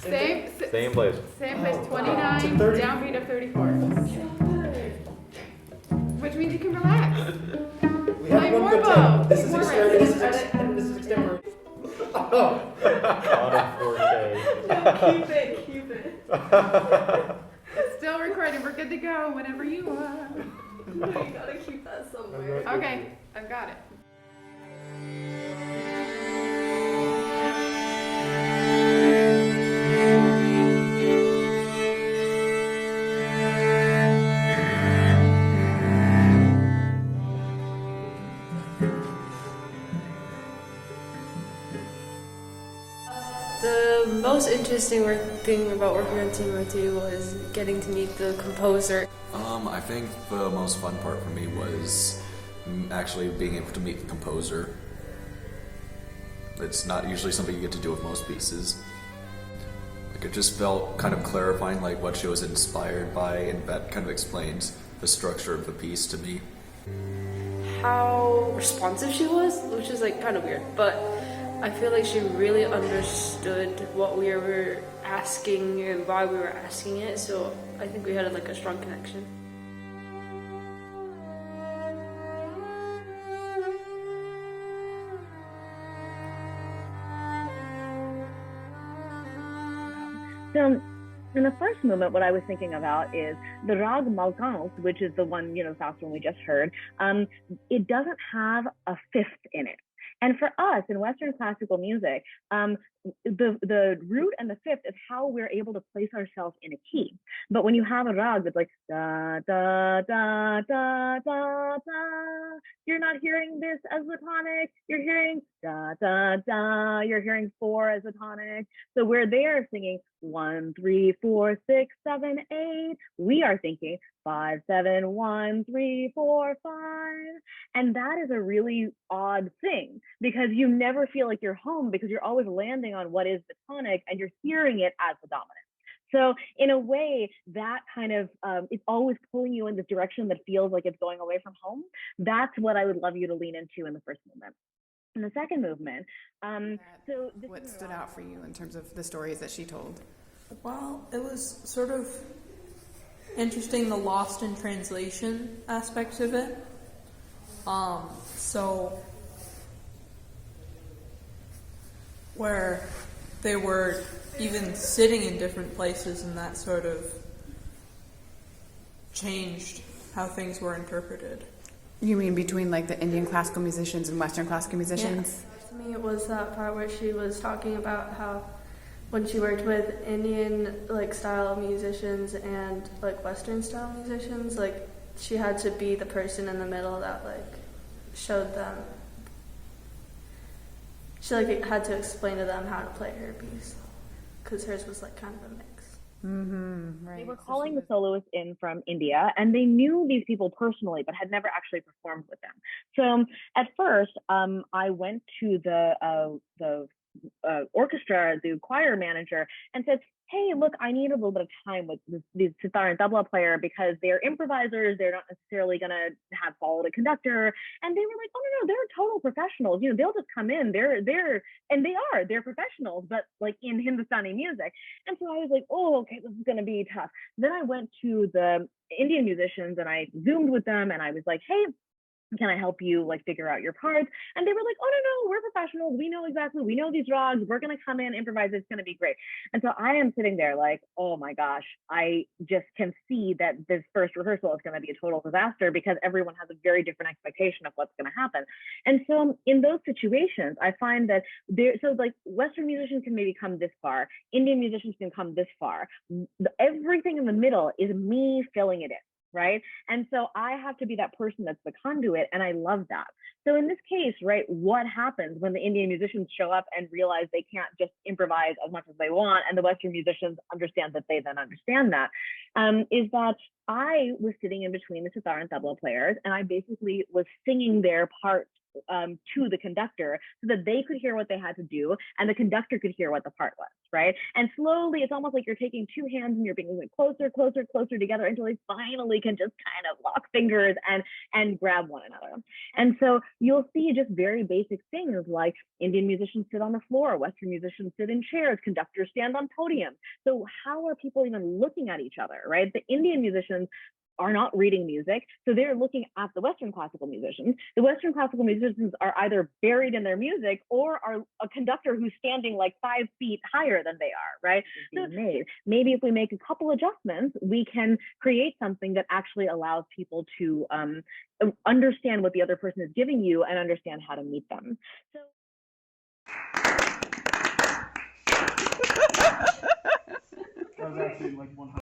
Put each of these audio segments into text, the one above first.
Same place. Same place, 29, downbeat of 34. Which means you can relax. We have Play one more good bow. take. This is More extended. rest. This is extended. Oh. On a 4K. Keep it. It's still recording. We're good to go whenever you are. You gotta keep that somewhere. Okay, I've got it. The most interesting thing about working on Team Murti was getting to meet the composer. I think the most fun part for me was actually being able to meet the composer. It's not usually something you get to do with most pieces. Like, it just felt kind of clarifying like what she was inspired by, and that kind of explains the structure of the piece to me. How responsive she was, which is like kind of weird, but I feel like she really understood what we were asking and why we were asking it, so I think we had like a strong connection. So in the first movement, what I was thinking about is the rag malkans, which is the one, the fast one we just heard. It doesn't have a fifth in it. And for us in Western classical music, the root and the fifth is how we're able to place ourselves in a key. But when you have a rag that's like da da da da da da, you're not hearing this as the tonic. You're hearing da da da. You're hearing four as a tonic. So where they are singing 1 3 4 6 7 8, we are thinking 5 7 1 3 4 5, and that is a really odd thing because you never feel like you're home because you're always landing on what is the tonic and you're hearing it as the dominant. So in a way, that kind of it's always pulling you in this direction that feels like it's going away from home. That's what I would love you to lean into in the first movement. In the second movement, so what stood out for you in terms of the stories that she told? Well, it was sort of interesting, the lost in translation aspect of it. So where they were even sitting in different places, and that sort of changed how things were interpreted. You mean between like the Indian classical musicians and Western classical musicians? Yeah. To me, it was that part where she was talking about how when she worked with Indian like style musicians and like Western style musicians, like she had to be the person in the middle that like showed them. She like had to explain to them how to play her piece because hers was like kind of a mix. Mm-hmm, right. They were calling the soloists in from India, and they knew these people personally, but had never actually performed with them. So at first, I went to the orchestra, the choir manager, and said, hey, look, I need a little bit of time with this sitar and tabla player because they're improvisers. They're not necessarily going to have followed a conductor. And they were like, oh, no, they're total professionals. They'll just come in. They're professionals, but like in Hindustani music. And so I was like, oh, okay, this is going to be tough. Then I went to the Indian musicians and I Zoomed with them and I was like, hey, can I help you like figure out your parts? And they were like, oh, no, we're professionals. We know these rags. We're going to come in, improvise. It's going to be great. And so I am sitting there like, oh my gosh, I just can see that this first rehearsal is going to be a total disaster because everyone has a very different expectation of what's going to happen. And so in those situations, I find that like Western musicians can maybe come this far. Indian musicians can come this far. Everything in the middle is me filling it in. Right. And so I have to be that person that's the conduit. And I love that. So in this case, right, what happens when the Indian musicians show up and realize they can't just improvise as much as they want, and the Western musicians understand that they then understand that, is that I was sitting in between the sitar and tabla players, and I basically was singing their parts to the conductor so that they could hear what they had to do and the conductor could hear what the part was, right? And slowly, it's almost like you're taking two hands and you're bringing it closer, closer, closer together until they finally can just kind of lock fingers and grab one another. And so you'll see just very basic things like Indian musicians sit on the floor, Western musicians sit in chairs, conductors stand on podiums. So how are people even looking at each other, right? The Indian musicians are not reading music, so they're looking at the Western classical musicians. The Western classical musicians are either buried in their music or are a conductor who's standing like 5 feet higher than they are, right? So maybe if we make a couple adjustments, we can create something that actually allows people to understand what the other person is giving you and understand how to meet them. So. That was actually like 100.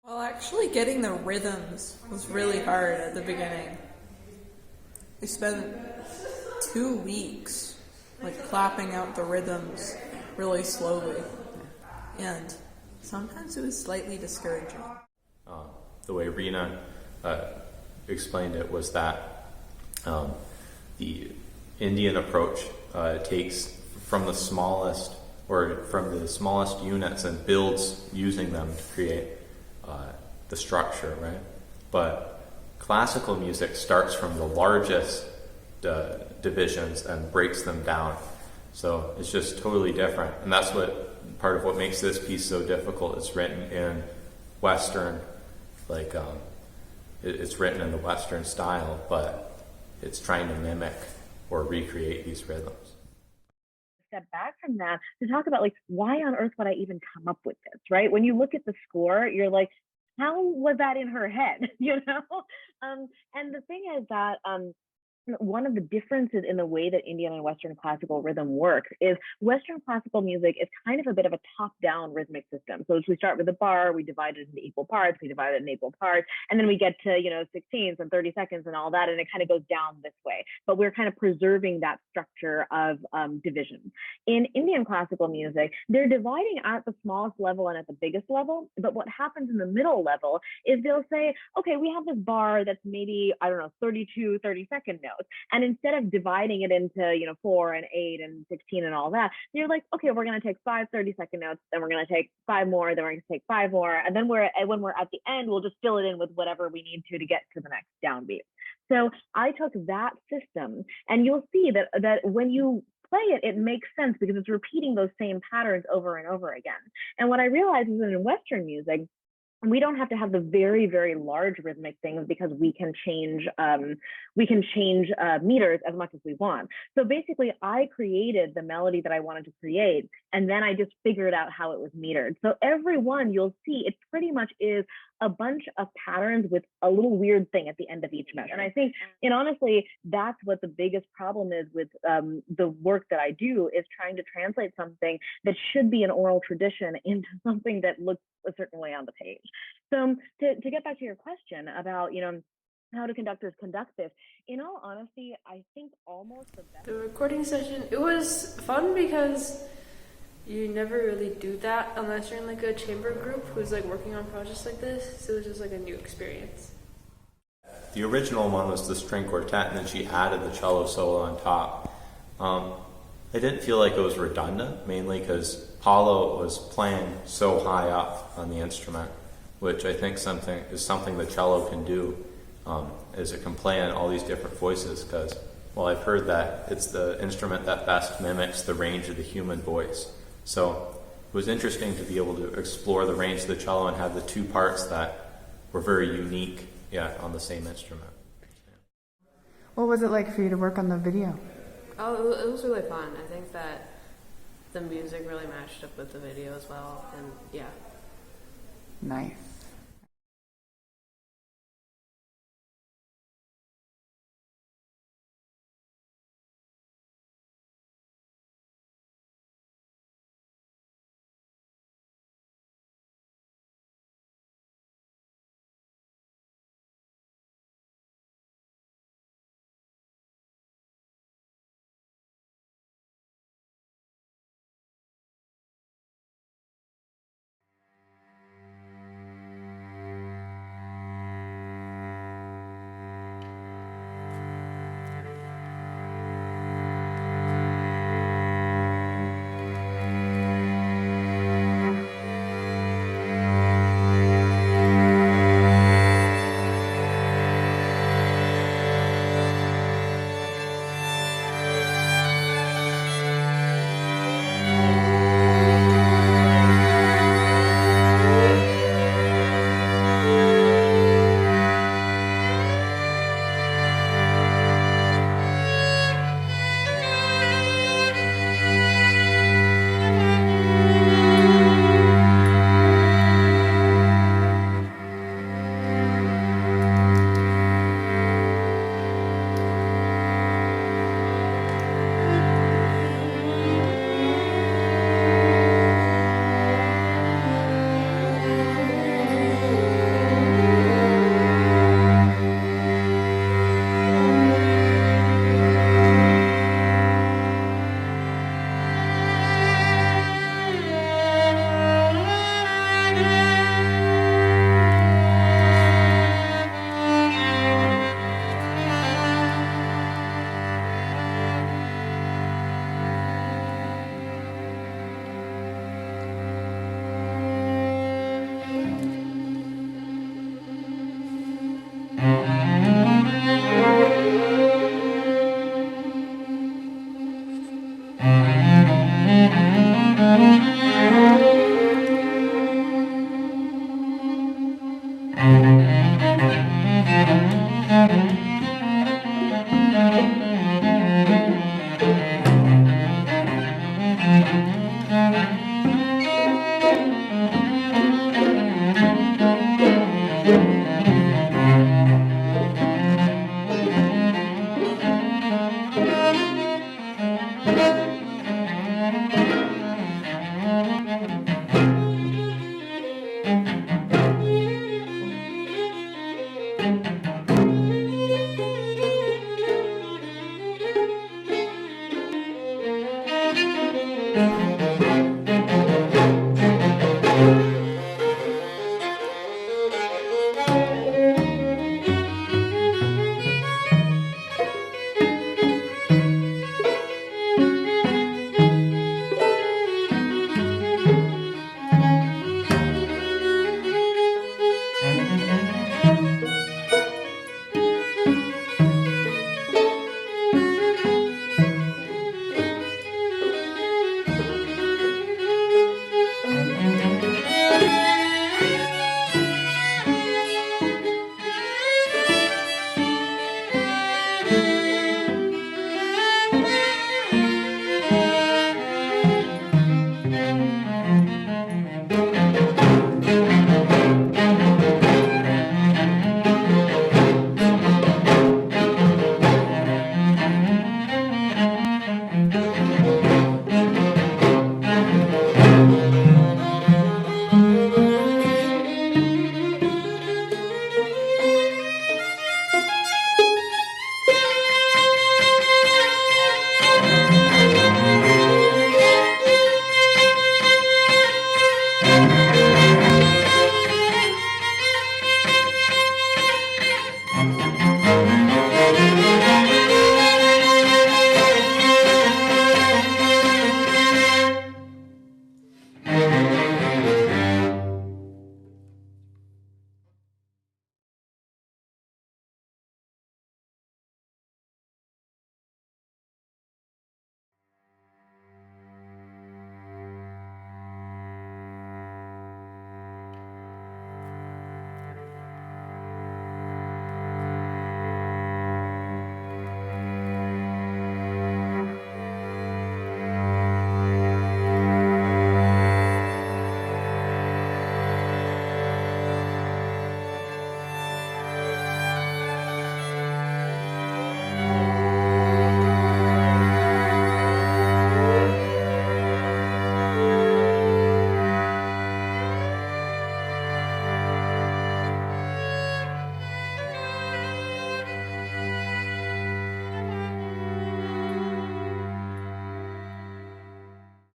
Well, actually getting the rhythms was really hard at the beginning. We spent 2 weeks like clapping out the rhythms really slowly, and sometimes it was slightly discouraging. The way Reena explained it was that the Indian approach takes from the smallest units and builds using them to create the structure, right? But classical music starts from the largest divisions and breaks them down. So it's just totally different. And that's part of what makes this piece so difficult. It's written in Western, it's written in the Western style, but it's trying to mimic or recreate these rhythms. Step back from that to talk about why on earth would I even come up with this, right? When you look at the score, you're like, how was that in her head, and the thing is that one of the differences in the way that Indian and Western classical rhythm work is Western classical music is kind of a bit of a top-down rhythmic system. So as we start with a bar, we divide it into equal parts, and then we get to 16ths and 30 seconds and all that, and it kind of goes down this way. But we're kind of preserving that structure of division. In Indian classical music, they're dividing at the smallest level and at the biggest level, but what happens in the middle level is they'll say, okay, we have this bar that's maybe, 32 30-second notes. And instead of dividing it into 4 and 8 and 16 and all that, you're like, okay, we're going to take 5 30-second notes, then we're going to take 5 more, then we're going to take 5 more, and then when we're at the end, we'll just fill it in with whatever we need to get to the next downbeat. So I took that system, and you'll see that when you play it, it makes sense because it's repeating those same patterns over and over again. And what I realized is that in Western music, we don't have to have the very, very large rhythmic things because we can change meters as much as we want. So basically, I created the melody that I wanted to create, and then I just figured out how it was metered. So every one you'll see, it pretty much is a bunch of patterns with a little weird thing at the end of each measure. And I think, honestly, that's what the biggest problem is with the work that I do, is trying to translate something that should be an oral tradition into something that looks a certain way on the page. So to get back to your question about, how do conductors conduct this? In all honesty, I think almost the best. The recording session, it was fun because you never really do that unless you're in a chamber group who's working on projects like this. So it was just a new experience. The original one was the string quartet, and then she added the cello solo on top. I didn't feel like it was redundant, mainly because Paulo was playing so high up on the instrument, which I think is something the cello can do, is it can play in all these different voices, because, I've heard that it's the instrument that best mimics the range of the human voice. So it was interesting to be able to explore the range of the cello and have the two parts that were very unique, on the same instrument. What was it like for you to work on the video? Oh, it was really fun. I think that the music really matched up with the video as well, and yeah. Nice.